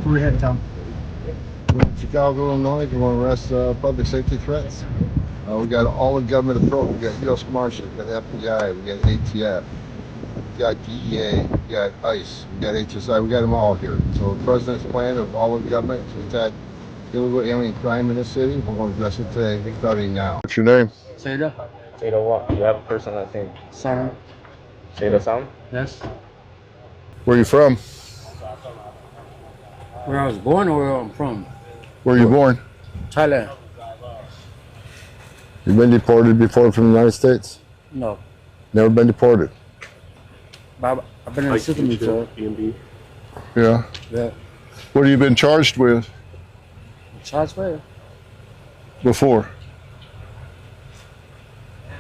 Where we headed, Tom? We're in Chicago, Illinois. We want to arrest public safety threats. We got all the government approach. We got U.S. Marshals, we got FBI, we got ATF, we got DEA, we got ICE, we got HSI. We got them all here. So the president's plan of all of government is that illegal alien crime in this city. We're going to address it today, starting now. What's your name? Seda. Seda what? You have a person, I think. Sam. Seda Sam? Yes. Where are you from? Where I was born or where I'm from? Where are you born? Thailand. You've been deported before from the United States? No. Never been deported? I've been in the system before. Yeah. Yeah. What have you been charged with Charged where? before?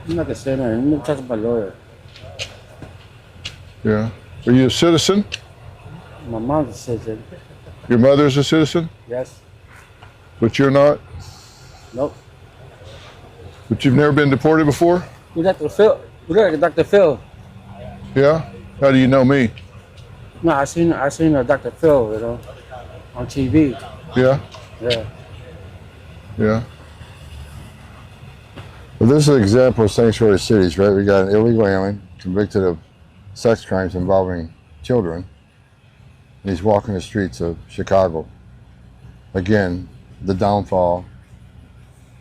I'm not gonna say that. I'm not talking about lawyer. Yeah. Are you a citizen? My mom's a citizen. Your mother's a citizen? Yes. But you're not? Nope. But you've never been deported before? You Dr. Phil. You look like Dr. Phil. Yeah? How do you know me? No, I seen Dr. Phil, you know, on TV. Yeah? Yeah. Yeah. Well, this is an example of sanctuary cities, right? We got an illegal alien convicted of sex crimes involving children, and he's walking the streets of Chicago. Again, the downfall,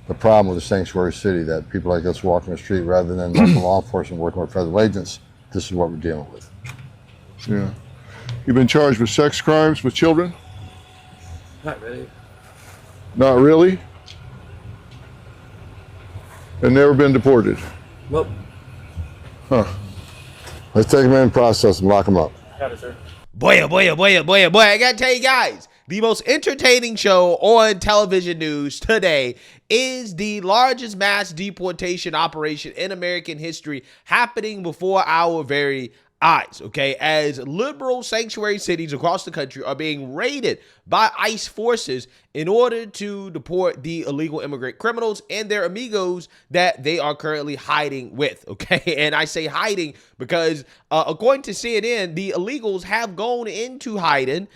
the problem with the sanctuary city, that people like us walking the street rather than local law enforcement working with federal agents. This is what we're dealing with. Yeah. You've been charged with sex crimes with children? Not really. Not really? And never been deported? Nope. Huh. Let's take them in, process and lock them up. Got it, sir. Boy, oh boy, oh boy, oh boy, oh boy. I gotta tell you guys, the most entertaining show on television news today is the largest mass deportation operation in American history happening before our very eyes, okay? As liberal sanctuary cities across the country are being raided by ICE forces in order to deport the illegal immigrant criminals and their amigos that they are currently hiding with, okay? And I say hiding because according to CNN, the illegals have gone into hiding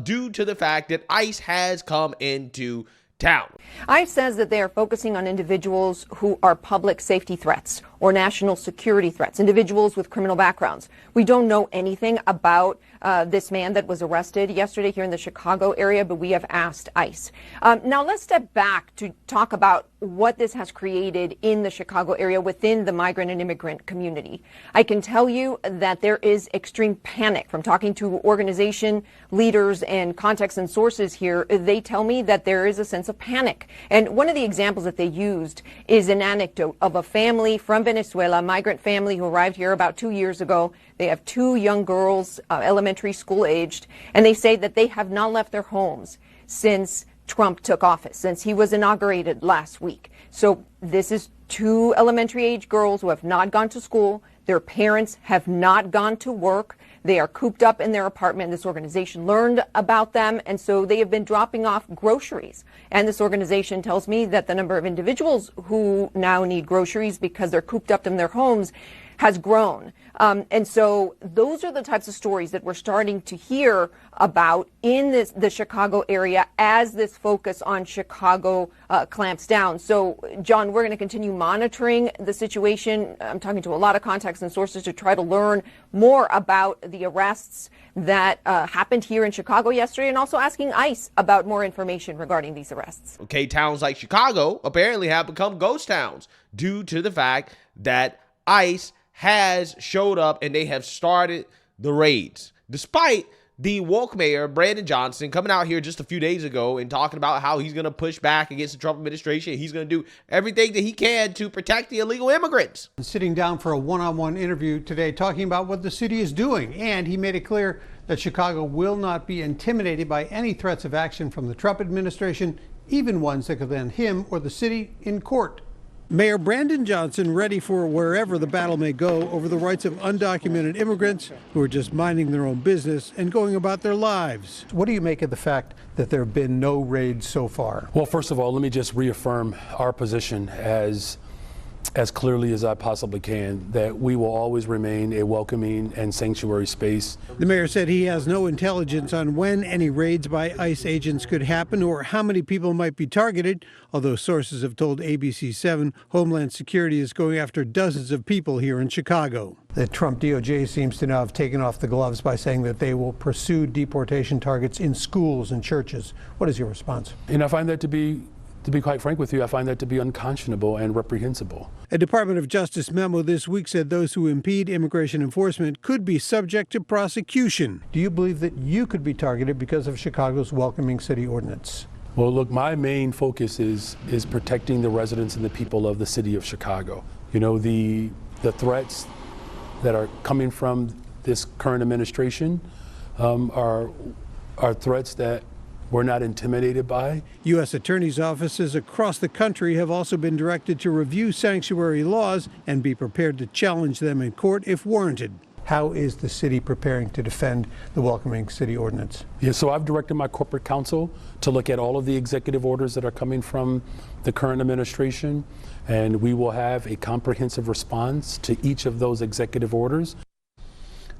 due to the fact that ICE has come into town. ICE says that they are focusing on individuals who are public safety threats or national security threats, individuals with criminal backgrounds. We don't know anything about this man that was arrested yesterday here in the Chicago area, but we have asked ICE. Now let's step back to talk about what this has created in the Chicago area within the migrant and immigrant community. I can tell you that there is extreme panic from talking to organization leaders and contacts and sources here. They tell me that there is a sense of panic. And one of the examples that they used is an anecdote of a family from Venezuela, a migrant family who arrived here about 2 years ago. They have 2 young girls, elementary school aged, and they say that they have not left their homes since Trump took office, since he was inaugurated last week. So this is 2 elementary age girls who have not gone to school. Their parents have not gone to work. They are cooped up in their apartment. This organization learned about them, and so they have been dropping off groceries. And this organization tells me that the number of individuals who now need groceries because they're cooped up in their homes has grown. And so those are the types of stories that we're starting to hear about in the Chicago area as this focus on Chicago clamps down. So, John, we're going to continue monitoring the situation. I'm talking to a lot of contacts and sources to try to learn more about the arrests that happened here in Chicago yesterday, and also asking ICE about more information regarding these arrests. Okay, towns like Chicago apparently have become ghost towns due to the fact that ICE has showed up and they have started the raids. Despite the woke mayor, Brandon Johnson, coming out here just a few days ago and talking about how he's going to push back against the Trump administration. He's going to do everything that he can to protect the illegal immigrants. Sitting down for a one-on-one interview today talking about what the city is doing. And he made it clear that Chicago will not be intimidated by any threats of action from the Trump administration, even ones that could land him or the city in court. Mayor Brandon Johnson ready for wherever the battle may go over the rights of undocumented immigrants who are just minding their own business and going about their lives. What do you make of the fact that there have been no raids so far? Well, first of all, let me just reaffirm our position as as clearly as I possibly can that we will always remain a welcoming and sanctuary space. The mayor said he has no intelligence on when any raids by ICE agents could happen or how many people might be targeted, although sources have told ABC7 Homeland Security is going after dozens of people here in Chicago. The Trump DOJ seems to now have taken off the gloves by saying that they will pursue deportation targets in schools and churches. What is your response? And I find that to be quite frank with you, I find that to be unconscionable and reprehensible. A Department of Justice memo this week said those who impede immigration enforcement could be subject to prosecution. Do you believe that you could be targeted because of Chicago's welcoming city ordinance? Well, look, my main focus is protecting the residents and the people of the city of Chicago. You know, the threats that are coming from this current administration are threats that we're not intimidated by. U.S. attorneys' offices across the country have also been directed to review sanctuary laws and be prepared to challenge them in court if warranted. How is the city preparing to defend the welcoming city ordinance? Yeah, so I've directed my corporate counsel to look at all of the executive orders that are coming from the current administration, and we will have a comprehensive response to each of those executive orders.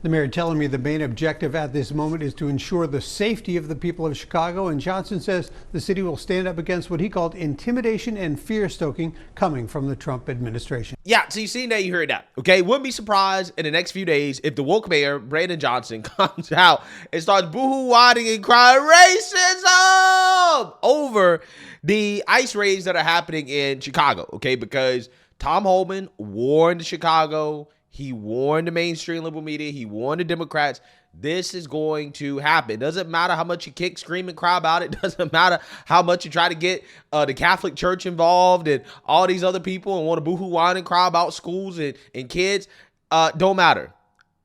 The mayor telling me the main objective at this moment is to ensure the safety of the people of Chicago, and Johnson says the city will stand up against what he called intimidation and fear-stoking coming from the Trump administration. Yeah, so you seen that, you heard that, okay? Wouldn't be surprised in the next few days if the woke mayor, Brandon Johnson, comes out and starts boo-hoo-wadding and crying racism over the ICE raids that are happening in Chicago, okay? Because Tom Homan warned Chicago. He warned the mainstream liberal media. He warned the Democrats. This is going to happen. Doesn't matter how much you kick, scream, and cry about it. Doesn't matter how much you try to get the Catholic Church involved and all these other people and want to boohoo, whine, and cry about schools and kids. Don't matter.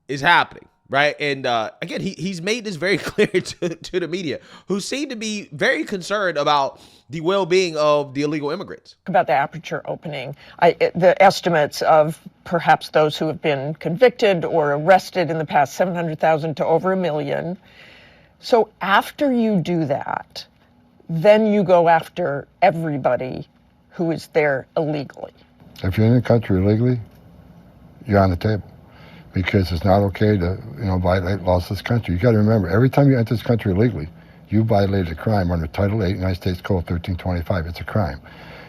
It's happening, right? And again, he's made this very clear to the media, who seem to be very concerned about the well-being of the illegal immigrants. About the aperture opening, the estimates of perhaps those who have been convicted or arrested in the past, 700,000 to over 1 million. So after you do that, then you go after everybody who is there illegally. If you're in the country illegally, you're on the table, because it's not okay to, violate laws of this country. You got to remember, every time you enter this country illegally, you violated a crime under Title 8, United States Code 1325. It's a crime.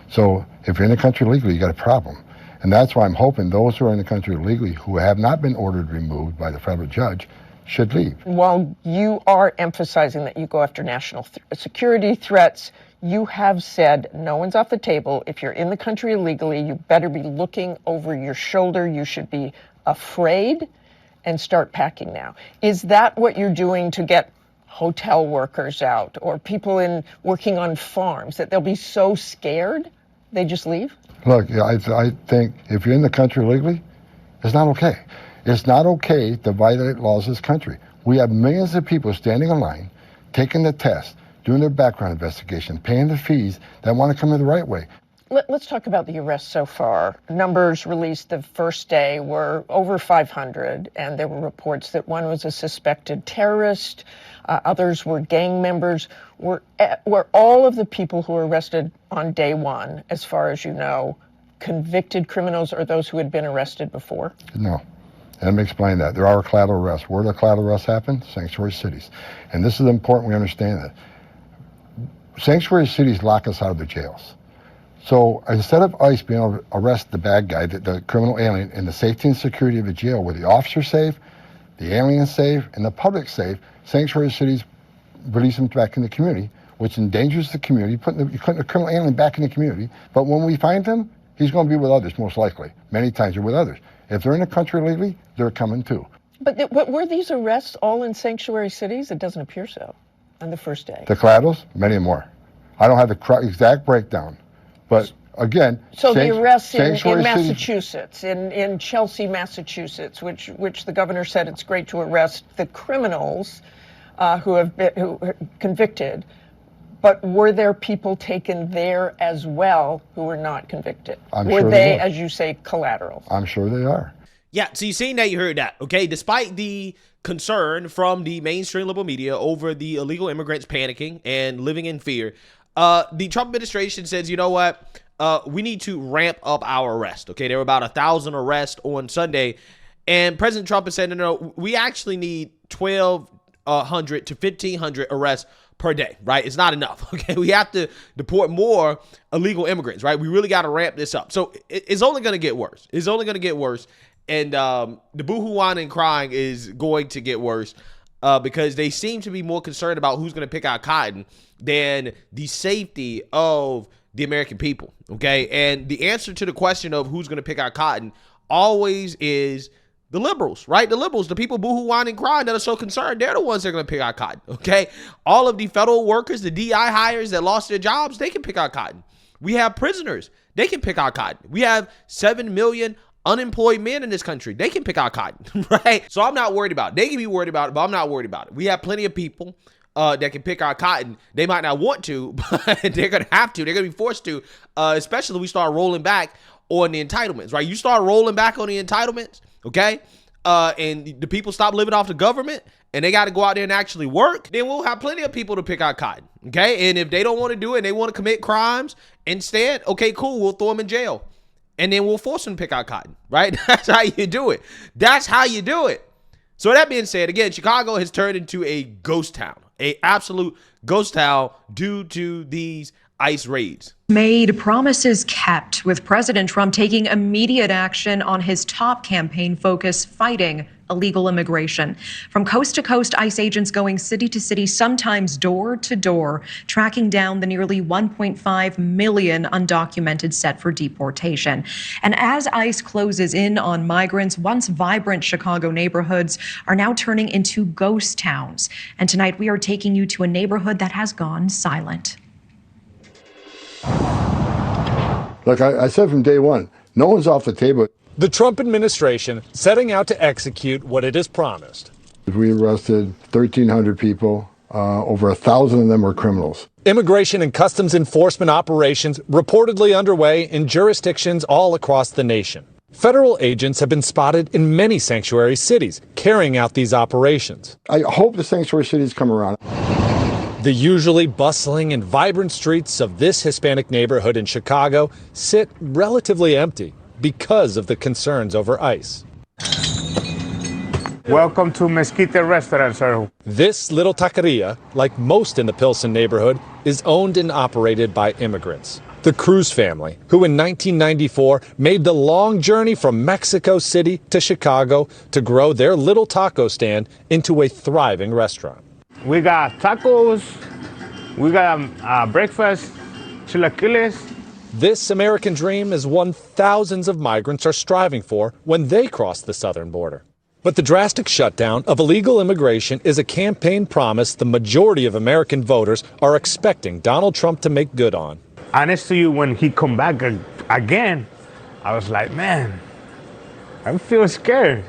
So if you're in the country illegally, you got a problem. And that's why I'm hoping those who are in the country illegally who have not been ordered removed by the federal judge should leave. While you are emphasizing that you go after national security threats, you have said no one's off the table. If you're in the country illegally, you better be looking over your shoulder. You should be afraid and start packing now. Is that what you're doing to get hotel workers out or people working on farms, that they'll be so scared they just leave? Look, I think if you're in the country illegally, it's not okay. It's not okay to violate laws of this country. We have millions of people standing in line, taking the test, doing their background investigation, paying the fees that want to come in the right way. Let's talk about the arrests so far. Numbers released the first day were over 500, and there were reports that one was a suspected terrorist, others were gang members. Were all of the people who were arrested on day one, as far as you know, convicted criminals or those who had been arrested before? No. And let me explain that. There are collateral arrests. Where do collateral arrests happen? Sanctuary cities. And this is important we understand that. Sanctuary cities lock us out of the jails. So instead of ICE being able to arrest the bad guy, the criminal alien, in the safety and security of a jail where the officer's safe, the alien's safe, and the public's safe, sanctuary cities release them back in the community, which endangers the community, putting the criminal alien back in the community. But when we find him, he's going to be with others, most likely. Many times they're with others. If they're in the country illegally, they're coming too. But were these arrests all in sanctuary cities? It doesn't appear so on the first day. The collaterals, many more. I don't have the exact breakdown. But again, so the arrests in Massachusetts, in Chelsea, Massachusetts, which the governor said it's great to arrest the criminals who have been convicted, but were there people taken there as well who were not convicted? Were they, as you say, collateral? I'm sure they are. Yeah, so you seen that, you heard that, okay? Despite the concern from the mainstream liberal media over the illegal immigrants panicking and living in fear, The Trump administration says, you know what? We need to ramp up our arrest. Okay, there were about 1,000 arrests on Sunday, and President Trump has said, no, we actually need 1,200 to 1,500 arrests per day, right? It's not enough. Okay, we have to deport more illegal immigrants, right? We really got to ramp this up. So it's only going to get worse. It's only going to get worse, and the boohoo whining and crying is going to get worse because they seem to be more concerned about who's going to pick out cotton than the safety of the American people, okay? And the answer to the question of who's going to pick out cotton always is the liberals, right? The liberals, the people boohoo whining and crying that are so concerned, they're the ones that are going to pick out cotton, okay? All of the federal workers, the DI hires that lost their jobs, they can pick out cotton. We have prisoners, they can pick out cotton. We have 7 million unemployed men in this country. They can pick out cotton, right? So I'm not worried about it. They can be worried about it, but I'm not worried about it. We have plenty of people that can pick out cotton. They might not want to, but they're going to have to. They're going to be forced to, especially when we start rolling back on the entitlements, right? You start rolling back on the entitlements, okay? And the people stop living off the government and they got to go out there and actually work, then we'll have plenty of people to pick out cotton, okay? And if they don't want to do it and they want to commit crimes instead, okay, cool, we'll throw them in jail. And then we'll force them to pick out cotton, right? That's how you do it. That's how you do it. So that being said, again, Chicago has turned into a ghost town, an absolute ghost town due to these ICE raids. Made, promises kept, with President Trump taking immediate action on his top campaign focus, fighting illegal immigration. From coast to coast, ICE agents going city to city, sometimes door to door, tracking down the nearly 1.5 million undocumented set for deportation. And as ICE closes in on migrants, once vibrant Chicago neighborhoods are now turning into ghost towns. And tonight we are taking you to a neighborhood that has gone silent. Look, I said from day one, no one's off the table. The Trump administration setting out to execute what it has promised. We arrested 1,300 people. Over 1,000 of them were criminals. Immigration and customs enforcement operations reportedly underway in jurisdictions all across the nation. Federal agents have been spotted in many sanctuary cities carrying out these operations. I hope the sanctuary cities come around. The usually bustling and vibrant streets of this Hispanic neighborhood in Chicago sit relatively empty because of the concerns over ICE. Welcome to Mesquite Restaurant, sir. This little taqueria, like most in the Pilsen neighborhood, is owned and operated by immigrants. The Cruz family, who in 1994 made the long journey from Mexico City to Chicago to grow their little taco stand into a thriving restaurant. We got tacos, we got breakfast, chilaquiles. This American dream is one thousands of migrants are striving for when they cross the southern border. But the drastic shutdown of illegal immigration is a campaign promise the majority of American voters are expecting Donald Trump to make good on. Honest to you, when he come back again, I was like, man, I feel scared.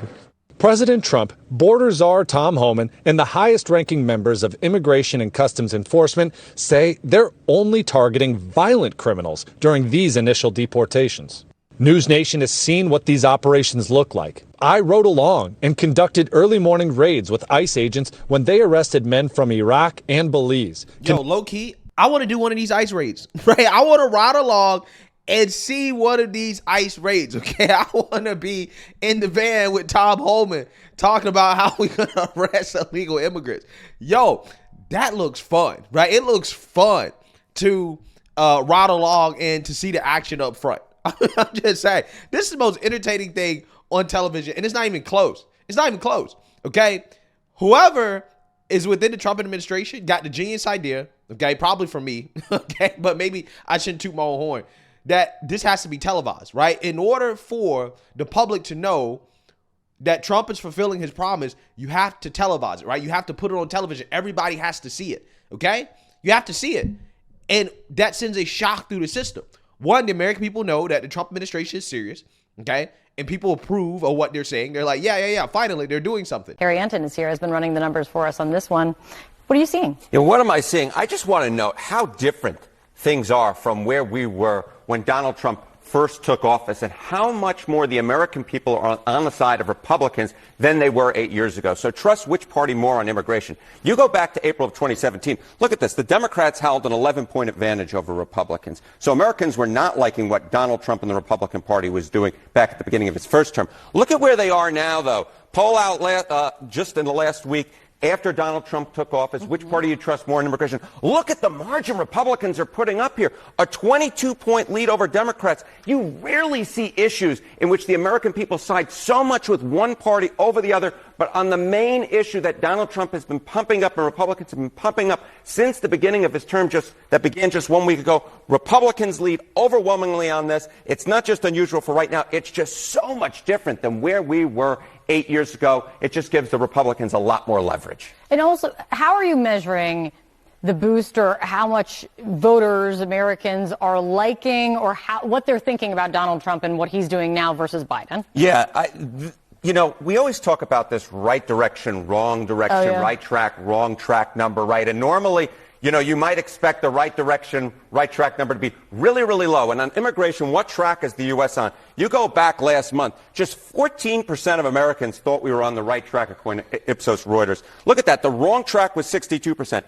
President Trump, border czar Tom Homan, and the highest-ranking members of Immigration and Customs Enforcement say they're only targeting violent criminals during these initial deportations. News Nation has seen what these operations look like. I rode along and conducted early morning raids with ICE agents when they arrested men from Iraq and Belize. Yo, low-key, I want to do one of these ICE raids, right? I want to ride along and see one of these ICE raids, okay? I want to be in the van with Tom Homan talking about how we're going to arrest illegal immigrants. Yo, that looks fun, right? It looks fun to ride along and to see the action up front. I'm just saying, this is the most entertaining thing on television, and it's not even close. It's not even close, okay? Whoever is within the Trump administration got the genius idea, okay? Probably from me, okay? But maybe I shouldn't toot my own horn. That this has to be televised, right? In order for the public to know that Trump is fulfilling his promise, you have to televise it, right? You have to put it on television. Everybody has to see it, okay? You have to see it. And that sends a shock through the system. One, the American people know that the Trump administration is serious, okay? And people approve of what they're saying. They're like, yeah, finally, they're doing something. Harry Anton is here, has been running the numbers for us on this one. What are you seeing? Yeah, what am I seeing? I just want to know how different things are from where we were when Donald Trump first took office and how much more the American people are on the side of Republicans than they were 8 years ago. So trust which party more on immigration. You go back to April of 2017. Look at this. The Democrats held an 11-point advantage over Republicans. So Americans were not liking what Donald Trump and the Republican Party was doing back at the beginning of his first term. Look at where they are now, though. Poll out just in the last week. After Donald Trump took office, which party you trust more in immigration? Look at the margin Republicans are putting up here. A 22-point lead over Democrats. You rarely see issues in which the American people side so much with one party over the other. But on the main issue that Donald Trump has been pumping up and Republicans have been pumping up since the beginning of his term that began just 1 week ago, Republicans lead overwhelmingly on this. It's not just unusual for right now. It's just so much different than where we were 8 years ago. It just gives the Republicans a lot more leverage. And also, how are you measuring the boost or how much voters, Americans are liking or what they're thinking about Donald Trump and what he's doing now versus Biden? Yeah, you know, we always talk about this right direction, wrong direction, Oh, yeah. right track, wrong track number, right? And normally, you know, you might expect the right direction, right track number to be really, really low. And on immigration, what track is the U.S. on? You go back last month, just 14% of Americans thought we were on the right track, according to Ipsos Reuters. Look at that. The wrong track was 62%.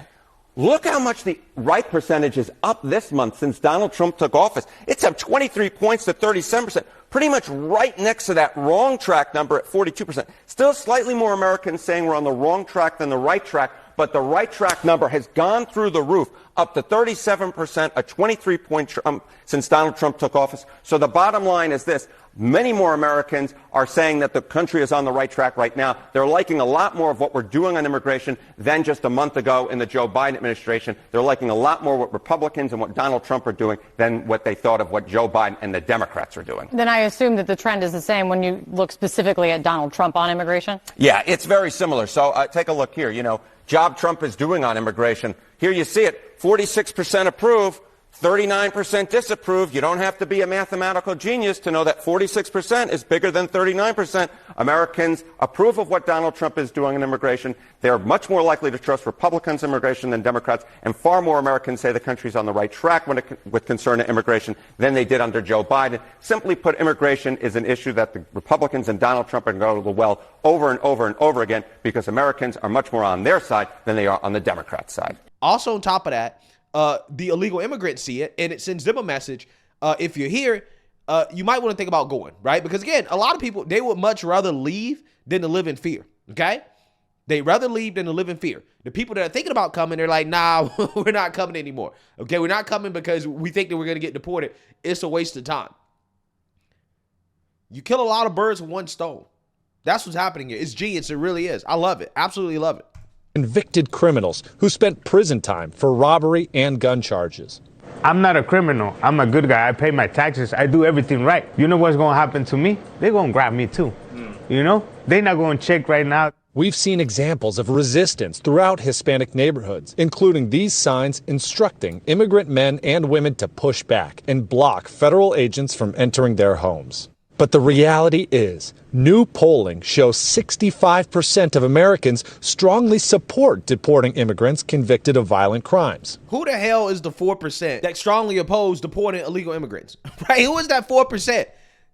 Look how much the right percentage is up this month since Donald Trump took office. It's up 23 points to 37%, pretty much right next to that wrong track number at 42%. Still slightly more Americans saying we're on the wrong track than the right track, but the right track number has gone through the roof, up to 37%, a 23-point jump since Donald Trump took office. So the bottom line is this. Many more Americans are saying that the country is on the right track right now. They're liking a lot more of what we're doing on immigration than just a month ago in the Joe Biden administration. They're liking a lot more what Republicans and what Donald Trump are doing than what they thought of what Joe Biden and the Democrats are doing. Then I assume that the trend is the same when you look specifically at Donald Trump on immigration? Yeah, it's very similar. So take a look here. You know, job Trump is doing on immigration. Here you see it, 46% approve, 39% disapprove. You don't have to be a mathematical genius to know that 46% is bigger than 39%. Americans approve of what Donald Trump is doing in immigration. They're much more likely to trust Republicans' immigration than Democrats, and far more Americans say the country's on the right track with concern to immigration than they did under Joe Biden. Simply put, immigration is an issue that the Republicans and Donald Trump are going to go to the well over and over and over again because Americans are much more on their side than they are on the Democrat side. Also, on top of that, the illegal immigrants see it, and it sends them a message. If you're here, you might want to think about going, right? Because, again, a lot of people, they would much rather leave than to live in fear, okay? They'd rather leave than to live in fear. The people that are thinking about coming, they're like, nah, we're not coming anymore, okay? We're not coming because we think that we're going to get deported. It's a waste of time. You kill a lot of birds with one stone. That's what's happening here. It's genius. It really is. I love it. Absolutely love it. Convicted criminals who spent prison time for robbery and gun charges. I'm not a criminal. I'm a good guy. I pay my taxes. I do everything right. You know what's going to happen to me? They're going to grab me too. You know? They're not going to check right now. We've seen examples of resistance throughout Hispanic neighborhoods, including these signs instructing immigrant men and women to push back and block federal agents from entering their homes. But the reality is, new polling shows 65% of Americans strongly support deporting immigrants convicted of violent crimes. Who the hell is the 4% that strongly oppose deporting illegal immigrants? Right? Who is that 4%?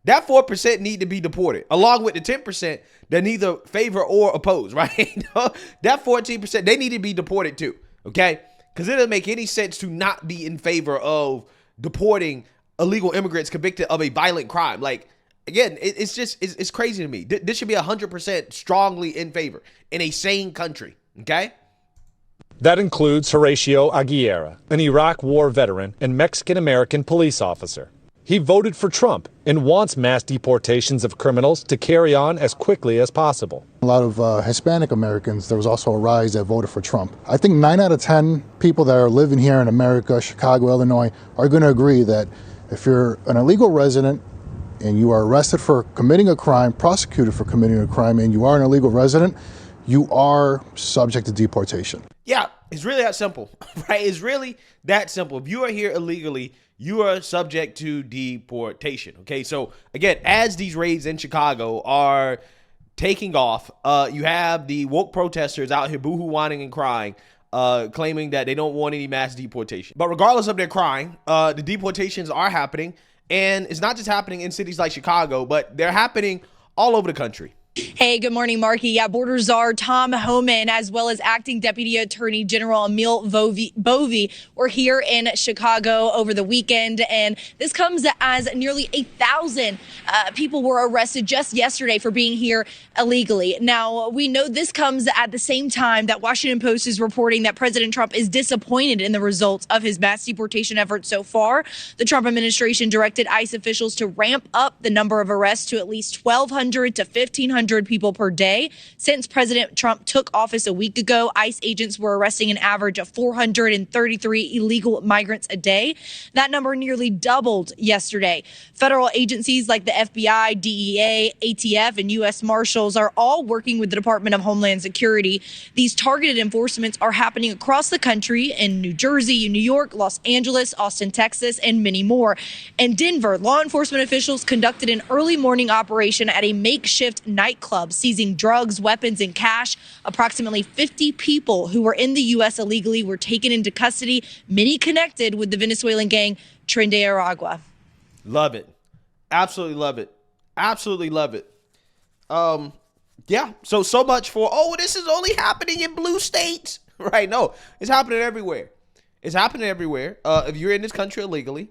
That 4% need to be deported, along with the 10% that neither favor or oppose, right? That 14%, they need to be deported too, okay? Because it doesn't make any sense to not be in favor of deporting illegal immigrants convicted of a violent crime. Like, again, it's crazy to me. This should be 100% strongly in favor in a sane country, okay? That includes Horacio Aguilera, an Iraq War veteran and Mexican-American police officer. He voted for Trump and wants mass deportations of criminals to carry on as quickly as possible. A lot of Hispanic Americans, there was also a rise that voted for Trump. I think 9 out of 10 people that are living here in America, Chicago, Illinois, are going to agree that if you're an illegal resident and you are arrested for committing a crime, prosecuted for committing a crime, and you are an illegal resident, you are subject to deportation. Yeah, it's really that simple, right? It's really that simple. If you are here illegally, you are subject to deportation, okay? So, again, as these raids in Chicago are taking off, you have the woke protesters out here boohoo whining and crying, claiming that they don't want any mass deportation. But regardless of their crying, the deportations are happening. And it's not just happening in cities like Chicago, but they're happening all over the country. Hey, good morning, Marky. Yeah, border czar Tom Homan, as well as acting Deputy Attorney General Emil Bovee were here in Chicago over the weekend. And this comes as nearly 1,000 people were arrested just yesterday for being here illegally. Now, we know this comes at the same time that Washington Post is reporting that President Trump is disappointed in the results of his mass deportation efforts so far. The Trump administration directed ICE officials to ramp up the number of arrests to at least 1,200 to 1,500 people per day. Since President Trump took office a week ago, ICE agents were arresting an average of 433 illegal migrants a day. That number nearly doubled yesterday. Federal agencies like the FBI, DEA, ATF, and U.S. Marshals are all working with the Department of Homeland Security. These targeted enforcements are happening across the country in New Jersey, New York, Los Angeles, Austin, Texas, and many more. In Denver, law enforcement officials conducted an early morning operation at a makeshift nightclub, seizing drugs, weapons, and cash. Approximately 50 people who were in the U.S. illegally were taken into custody, many connected with the Venezuelan gang Tren de Aragua. Love it. Absolutely love it. Absolutely love it. Yeah. So much for, this is only happening in blue states. Right? No, it's happening everywhere. It's happening everywhere. If you're in this country illegally,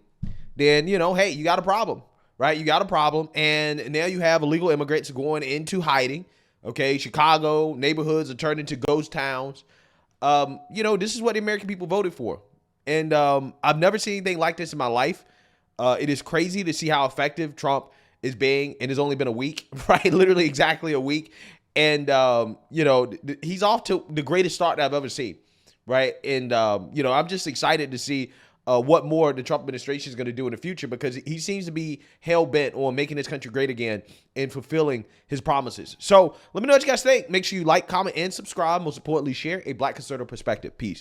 then, hey, you got a problem. Right? You got a problem. And now you have illegal immigrants going into hiding. Okay. Chicago neighborhoods are turned into ghost towns. This is what the American people voted for. And I've never seen anything like this in my life. It is crazy to see how effective Trump is being. And it's only been a week, right? Literally exactly a week. And, he's off to the greatest start that I've ever seen. Right. And, I'm just excited to see what more the Trump administration is going to do in the future, because he seems to be hell-bent on making this country great again and fulfilling his promises. So let me know what you guys think. Make sure you like, comment, and subscribe. Most importantly, share a Black conservative perspective. Peace.